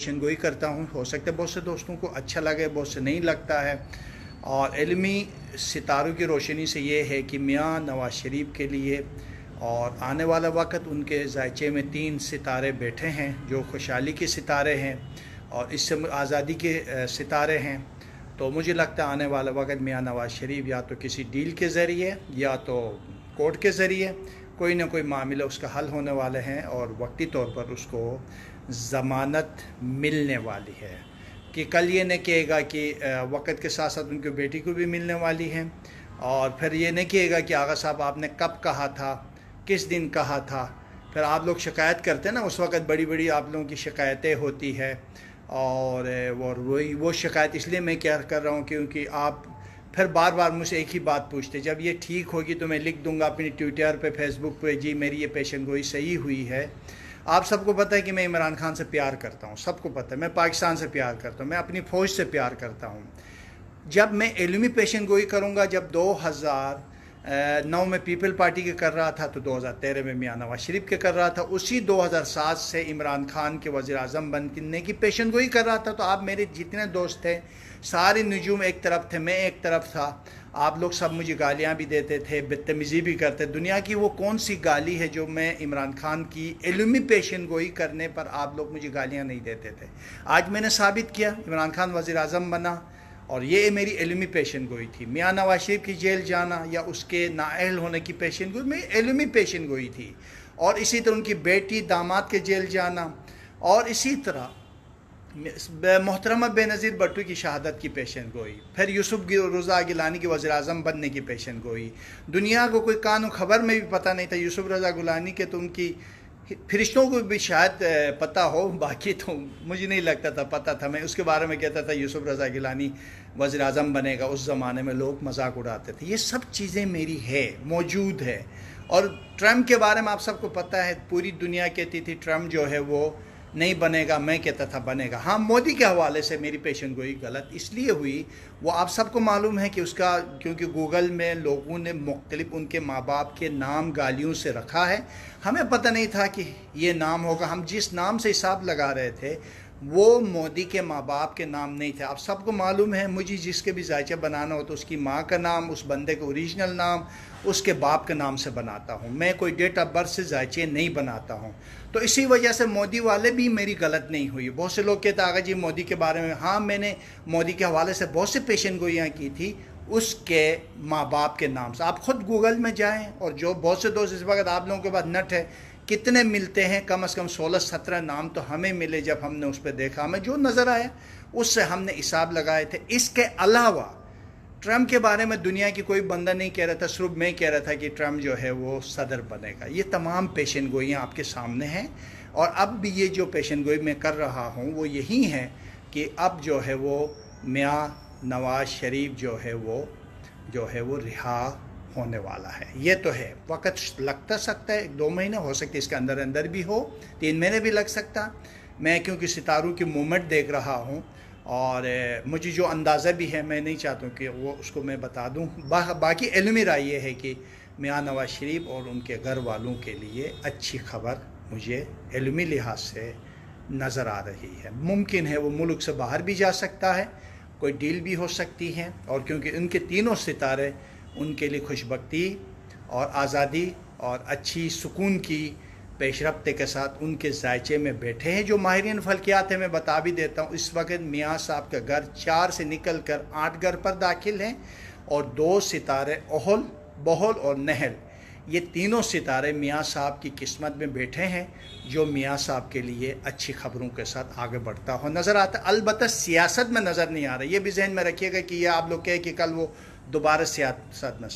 पेशन गोई करता हूँ। हो सकता है बहुत से दोस्तों को अच्छा लगे, बहुत से नहीं लगता है। और इल्मी सितारों की रोशनी से ये है कि मियाँ नवाज़ शरीफ के लिए और आने वाला वक्त उनके ज़ायचे में 3 सितारे बैठे हैं जो खुशहाली के सितारे हैं और इससे आज़ादी के सितारे हैं। तो मुझे लगता है आने वाला वक्त मियाँ नवाज़ शरीफ या तो किसी डील के ज़रिए या तो कोर्ट के ज़रिए कोई ना कोई मामला उसका हल होने वाले हैं और वक्ती तौर पर उसको ज़मानत मिलने वाली है कि कल ये नहीं कहेगा कि वक्त के साथ साथ उनकी बेटी को भी मिलने वाली है। और फिर ये नहीं कहेगा कि आगा साहब आपने कब कहा था, किस दिन कहा था। फिर आप लोग शिकायत करते हैं ना, उस वक्त बड़ी बड़ी आप लोगों की शिकायतें होती है और वो शिकायत इसलिए मैं क्या कर रहा हूँ क्योंकि आप फिर बार बार मुझसे एक ही बात पूछते। जब ये ठीक होगी तो मैं लिख दूंगा अपनी ट्विटर पे, फेसबुक पे, जी मेरी ये पेशन गोई सही हुई है। आप सबको पता है कि मैं इमरान खान से प्यार करता हूँ, सबको पता है। मैं पाकिस्तान से प्यार करता हूँ, मैं अपनी फ़ौज से प्यार करता हूँ। जब मैं इल्मी पेशन गोई करूँगा, जब 2009 में पीपल पार्टी के कर रहा था तो 2013 में मियाँ नवाज़ शरीफ के कर रहा था, उसी 2007 से इमरान खान के वज़ीर आज़म बनने की पेशन गोई कर रहा था। तो आप मेरे जितने दोस्त थे सारे नजूम एक तरफ थे, मैं एक तरफ था। आप लोग सब मुझे गालियाँ भी देते थे, बदतमीज़ी भी करते। दुनिया की वो कौन सी गाली है जो मैं इमरान खान की इल्मी पेशन गोई करने पर आप लोग मुझे गालियाँ नहीं देते थे। आज मैंने साबित किया, इमरान खान वज़ीर आज़म बना और ये मेरी इल्मी पेशन गोई थी। मियाँ नवाज़ शरीफ की जेल जाना या उसके नाअहल होने की पेशन गोई में इल्मी पेशन गोई थी। और इसी तरह उनकी बेटी दामाद के जेल जाना और इसी तरह मोहतरमा बेनज़ीर भुट्टो की शहादत की पेशन गोई, फिर यूसुफ रज़ा गिलानी की वज़ीर आज़म बनने की पेशन गोई। दुनिया को कोई कान खबर में भी पता नहीं था यूसुफ रज़ा गिलानी के, तो उनकी फरिश्तों को भी शायद पता हो, बाकी तो मुझे नहीं लगता था पता था। मैं उसके बारे में कहता था यूसुफ रज़ा गिलानी वज़ीर आज़म बनेगा, उस ज़माने में लोग मजाक उड़ाते थे। ये सब चीज़ें मेरी है, मौजूद है। और ट्रम्प के बारे में आप सबको पता है, पूरी दुनिया कहती थी ट्रम्प जो है वो नहीं बनेगा, मैं कहता था बनेगा। हाँ, मोदी के हवाले से मेरी पेशन गोई गलत इसलिए हुई, वो आप सबको मालूम है कि उसका, क्योंकि गूगल में लोगों ने मुख्तलिफ उनके माँ बाप के नाम गालियों से रखा है। हमें पता नहीं था कि ये नाम होगा। हम जिस नाम से हिसाब लगा रहे थे वो मोदी के माँ बाप के नाम नहीं थे। आप सबको मालूम है, मुझे जिसके भी जायचा बनाना हो तो उसकी माँ का नाम, उस बंदे का ओरिजिनल नाम, उसके बाप के नाम से बनाता हूँ। मैं कोई डेट ऑफ बर्थ से जायचे नहीं बनाता हूँ। तो इसी वजह से मोदी वाले भी मेरी गलत नहीं हुई। बहुत से लोग कहते आगा जी मोदी के बारे में, हाँ मैंने मोदी के हवाले से बहुत से पेशन गोइयाँ की थी उसके माँ बाप के नाम से। आप ख़ुद गूगल में जाएँ और जो बहुत से दोस्त इस वक्त आप लोगों के पास नेट है, कितने मिलते हैं, कम से कम 16-17 नाम तो हमें मिले। जब हमने उस पर देखा, हमें जो नज़र आया उससे हमने हिसाब लगाए थे। इसके अलावा ट्रम्प के बारे में दुनिया की कोई बंदा नहीं कह रहा था, सिर्फ मैं कह रहा था कि ट्रम्प जो है वो सदर बनेगा। ये तमाम पेशन गोइयाँ आपके सामने हैं। और अब भी ये जो पेशन गोई मैं कर रहा हूँ वो यही है कि अब जो है वो मियाँ नवाज़ शरीफ जो है वो रिहा होने वाला है। ये तो है, वक्त लगता सकता है, 1-2 महीने हो सकते, इसके अंदर अंदर भी हो, 3 महीने भी लग सकता। मैं क्योंकि सितारों की मूवमेंट देख रहा हूँ और मुझे जो अंदाज़ा भी है, मैं नहीं चाहता हूँ कि वो उसको मैं बता दूँ। बाकी इल्मी राय ये है कि मियाँ नवाज़ शरीफ और उनके घर वालों के लिए अच्छी खबर मुझे इल्मी लिहाज से नज़र आ रही है। मुमकिन है वो मुल्क से बाहर भी जा सकता है, कोई डील भी हो सकती है। और क्योंकि उनके तीनों सितारे उनके लिए खुशबख्ती और आज़ादी और अच्छी सुकून की पेशरफ्ते के साथ उनके जायचे में बैठे हैं। जो माहिरीन फल्कियात है, मैं बता भी देता हूँ, इस वक्त मियाँ साहब का घर 4 से निकल कर 8 घर पर दाखिल हैं और 2 सितारे ओहल, बहल और नहल, ये तीनों सितारे मियाँ साहब की किस्मत में बैठे हैं, जो मियाँ साहब के लिए अच्छी खबरों के साथ आगे बढ़ता हो नज़र आता है। अलबत्ता सियासत में नज़र नहीं आ रहा। ये भी जहन में रखिएगा कि ये आप लोग कहें कि कल वो दोबारा सियासत में